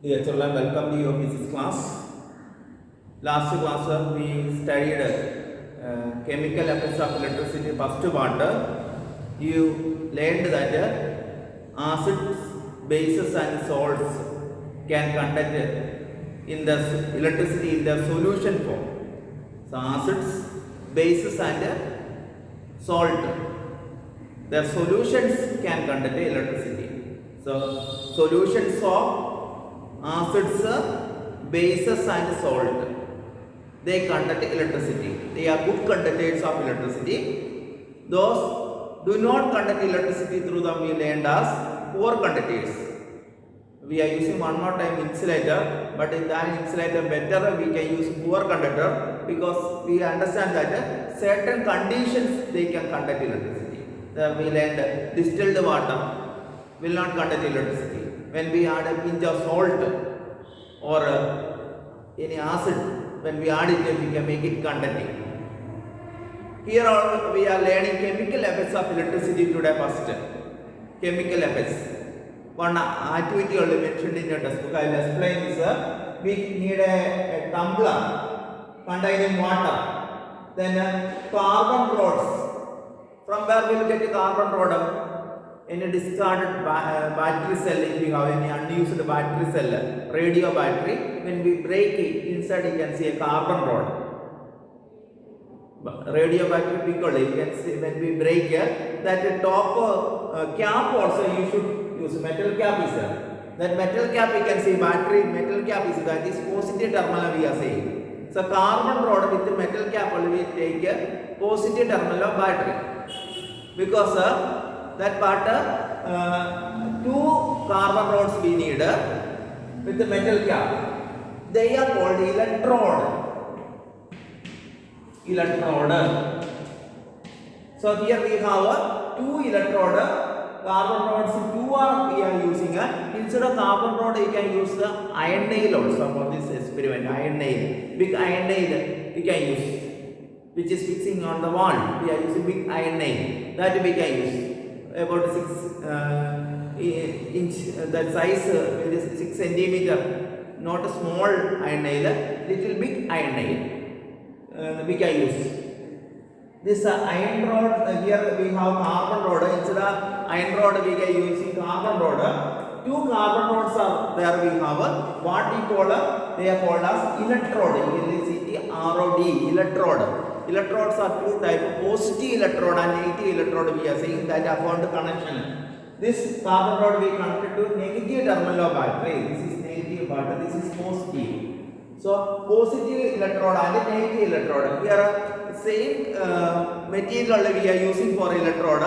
Dear children, welcome to your physics class. Last class we studied chemical effects of electricity. First part, you learned that acids, bases, and salts can conduct in the electricity in the solution form. So acids, bases, and salt, their solutions can conduct electricity. So solutions of acids, bases, and salt, they conduct electricity. They are good conductors of electricity. Those do not conduct electricity through them we learned as poor conductors. We are using one more time insulator, but in that insulator better we can use poor conductor because we understand that certain conditions they can conduct electricity. We learned distilled water will not conduct electricity. When we add a pinch of salt or any acid, when we add it, we can make it conducting. Here we are learning chemical effects of electricity today first. Chemical effects. One activity only mentioned in your textbook. I will explain this. We need a tumbler containing water. Then carbon rods. From where we will get a carbon rod? In a discarded battery cell, if you have any unused battery cell, radio battery, when we break it, inside you can see a carbon rod. Radio battery because you can see when we break it, that top cap also you should use metal cap is there. That metal cap you can see battery metal cap is that is positive terminal we are saying. So carbon rod with the metal cap only we take a positive terminal of battery because that part two carbon rods we need with the metal cap. They are called electrode. So here we have two electrode carbon rods. Two are we are using. Instead of carbon rod, you can use the iron nail also for this experiment. Iron nail, big iron nail we can use, which is fixing on the wall. We are using big iron nail that we can use. About 6 inch that size, it is 6 centimeter, not a small iron nail, little big iron nail we can use. This iron rod, here we have carbon rod. Instead of iron rod we can use carbon rod. Two carbon rods are there. We have what we call, they are called as electrode. Electrode. Electrode. Electrodes are two types, positive electrode and negative electrode we are saying that are found connection. This carbon rod we connected to negative terminal of battery. This is negative battery, this is positive. So positive electrode and negative electrode. Here same material we are using for electrode,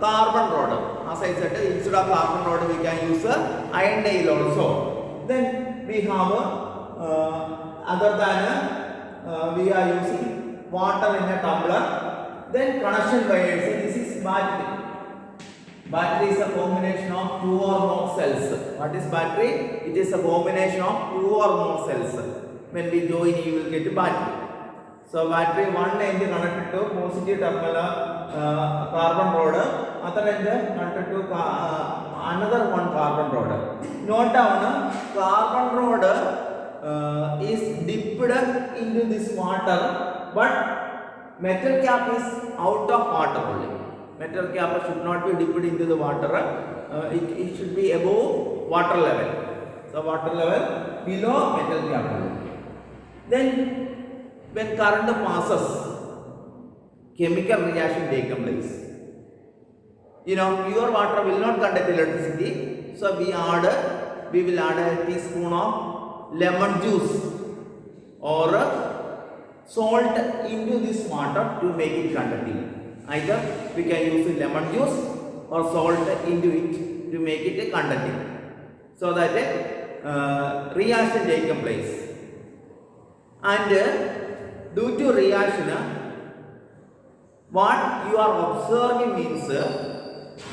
carbon rod. As I said, instead of carbon rod we can use iron nail also. Then we have other than we are using water in a tumbler. Then connection wires. This is battery. Battery is a combination of two or more cells. What is battery? It is a combination of two or more cells. When we join, you will get a battery. So battery one end connected to positive terminal carbon rod, other end connected to another one carbon rod. Note down, carbon rod is dipped into this water. But metal cap is out of water only. Metal cap should not be dipped into the water. It should be above water level. So water level below metal cap only. Then when current passes, chemical reaction takes place. Pure water will not conduct electricity. So we will add a teaspoon of lemon juice or salt into this water to make it conducting. Either we can use lemon juice or salt into it to make it conducting, so that a reaction takes place. And due to reaction, what you are observing means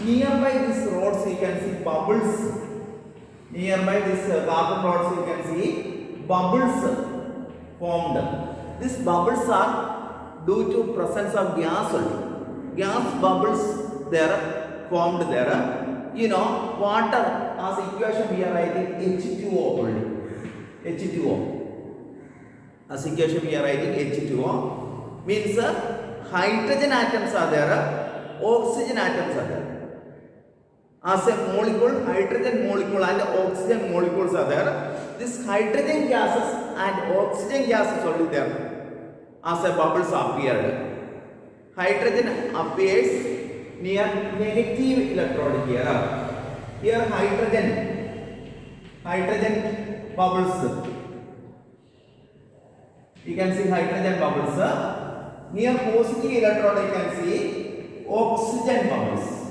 nearby these rods you can see bubbles. Nearby these carbon rods you can see bubbles formed. These bubbles are due to presence of gas only. Gas bubbles there formed there. you know, water as equation we are writing H2O only. H2O. As equation we are writing H2O means hydrogen atoms are there, oxygen atoms are there. As a molecule, hydrogen molecule and oxygen molecules are there. This hydrogen gases and oxygen gases only there as a bubbles appeared. Hydrogen appears near negative electrode here. Here hydrogen bubbles. You can see hydrogen bubbles. Near positive electrode you can see oxygen bubbles.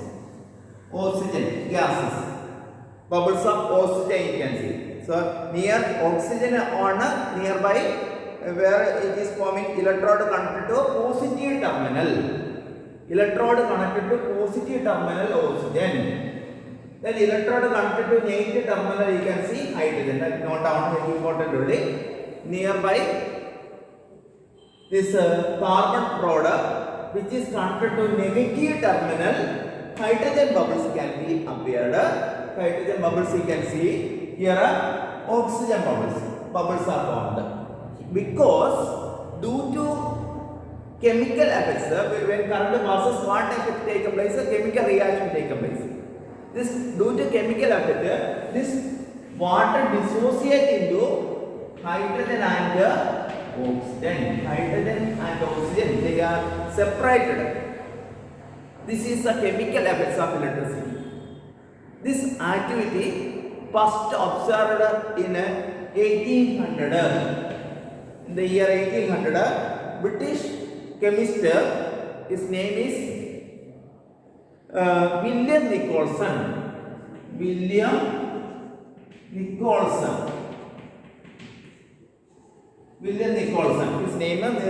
Oxygen gases. Bubbles of oxygen you can see. So near oxygen on nearby where it is forming electrode connected to positive terminal. Electrode connected to positive terminal oxygen. Then electrode connected to negative terminal you can see hydrogen. That is not down very important only. Nearby this carbon product which is connected to negative terminal, hydrogen bubbles can be appeared. Hydrogen bubbles you can see here are oxygen bubbles. Bubbles are formed because due to chemical effects, when current passes, what effect take place? A chemical reaction take place. This due to chemical effect, this water dissociate into hydrogen and oxygen. Hydrogen and oxygen, they are separated. This is the chemical effects of electricity. This activity first observed in 1800. In the year 1800, British chemist, his name is William Nicholson. William Nicholson. William Nicholson. His name is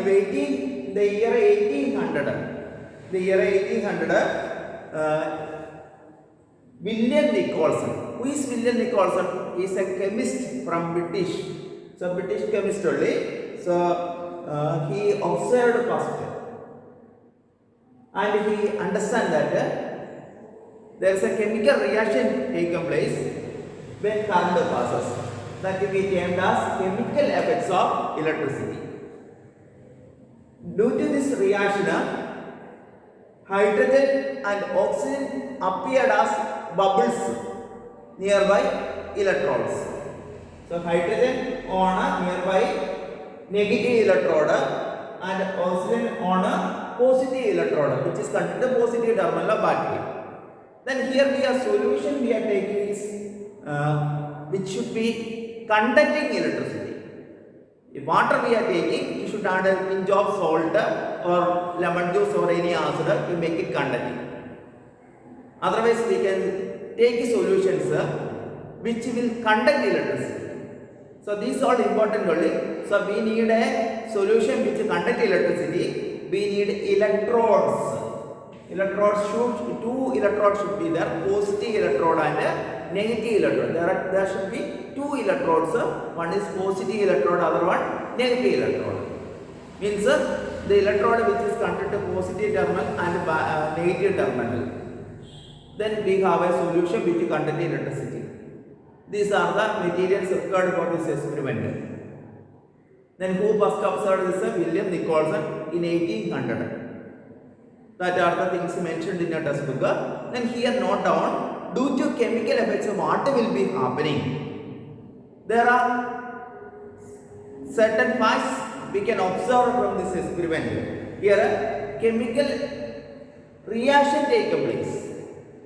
the year 1800. The year 1800. William Nicholson. Who is William Nicholson? He is a chemist from British. So British chemist only. So he observed first, and he understand that there is a chemical reaction taking place when current passes. That we termed as chemical effects of electricity. Due to this reaction, hydrogen and oxygen appeared as bubbles nearby electrodes. So hydrogen on a nearby negative electrode and oxygen on a positive electrode, which is connected to positive terminal of battery. Then here we have solution we are taking is which should be conducting electricity. If water we are taking, you should add a pinch of salt or lemon juice or any acid to make it conducting. Otherwise we can take solutions which will conduct electricity. So these are all important only. So we need a solution which conduct electricity. We need electrodes. Two electrodes should be there, positive electrode and negative electrode. There should be two electrodes. One is positive electrode, other one negative electrode. Means the electrode which is connected to positive terminal and negative terminal. Then we have a solution which conduct electricity. These are the materials required for this experiment. Then who first observed this? William Nicholson in 1800. That are the things mentioned in your textbook. Then here note down, due to chemical effects, what will be happening? There are certain facts we can observe from this experiment. Here chemical reaction taken place.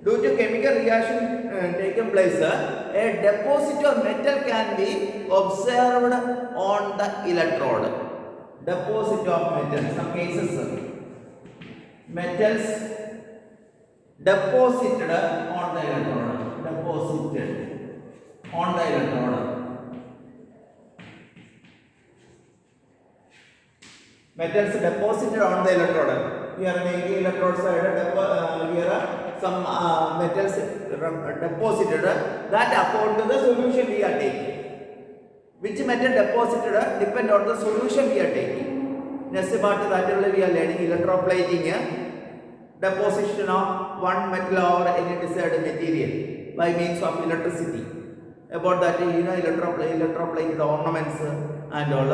Due to chemical reaction taken place, a deposit of metal can be observed on the electrode. Deposit of metal. Some cases, metals deposited on the electrode. Deposited on the electrode. Metals deposited on the electrode. Here negative electrode side, here are some metals deposited. That according to the solution we are taking. Which metal deposited depend on the solution we are taking. Next part that we are learning electroplating. deposition of one metal or any desired material by means of electricity. About that, electroplate ornaments and all.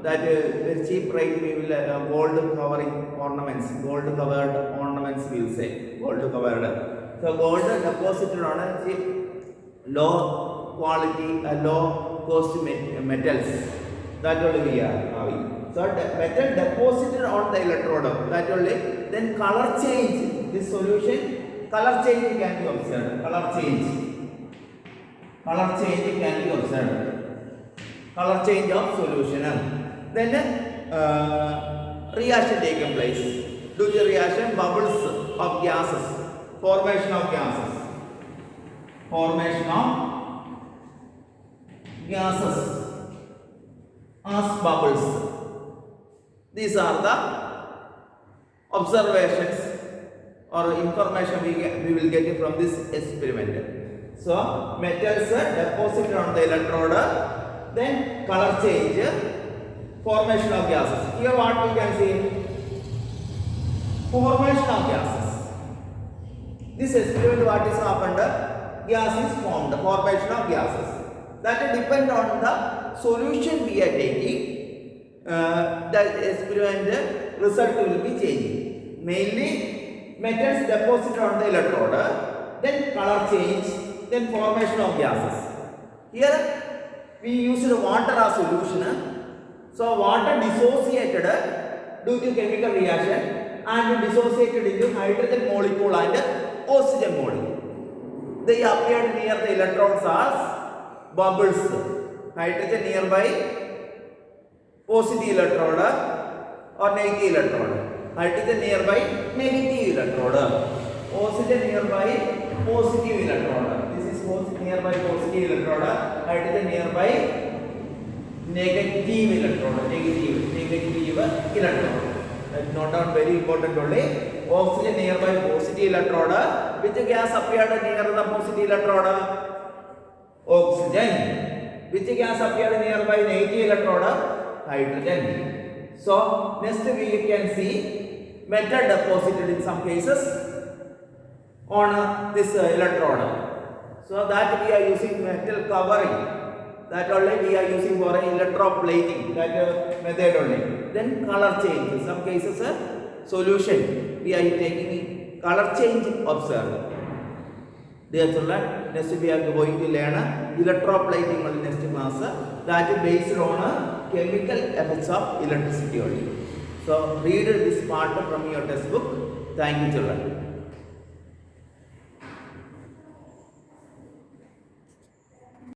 That very cheap rate we will gold covering ornaments, gold covered ornaments we will say, gold covered. So gold deposited on a cheap, low quality, low cost metals. That only we are having. So metal deposited on the electrode. That only. Then color change. This solution, color change can be observed. Color change can be observed. Color change of solution. Then reaction taken place. Due to reaction, bubbles of gases, formation of gases as bubbles. These are the observations or information we will get from this experiment. So metals deposited on the electrode, then color change, formation of gases. Here what we can see? Formation of gases. This experiment what is happened? Gas is formed, formation of gases. That depend on the solution we are taking. The experiment result will be changing. Mainly metals deposited on the electrode, then color change, then formation of gases. Here we used water as solution. So water dissociated due to chemical reaction and dissociated into hydrogen molecule and oxygen molecule. They appeared near the electrodes as bubbles. Hydrogen nearby positive electrode or negative electrode. Hydrogen nearby negative electrode. Oxygen nearby positive electrode. This is nearby positive electrode. Hydrogen nearby negative electrode. Negative electrode. That note down very important only. Oxygen nearby positive electrode. Which gas appeared near the positive electrode? Oxygen. Which gas appeared nearby negative electrode? Hydrogen. So next we can see metal deposited in some cases on this electrode. So that we are using metal covering. That only we are using for electroplating. That method only. Then color change. Some cases solution we are taking color change observed. Dear children, next we are going to learn electroplating on next class. That is based on chemical effects of electricity only. So read this part from your textbook. Thank you children.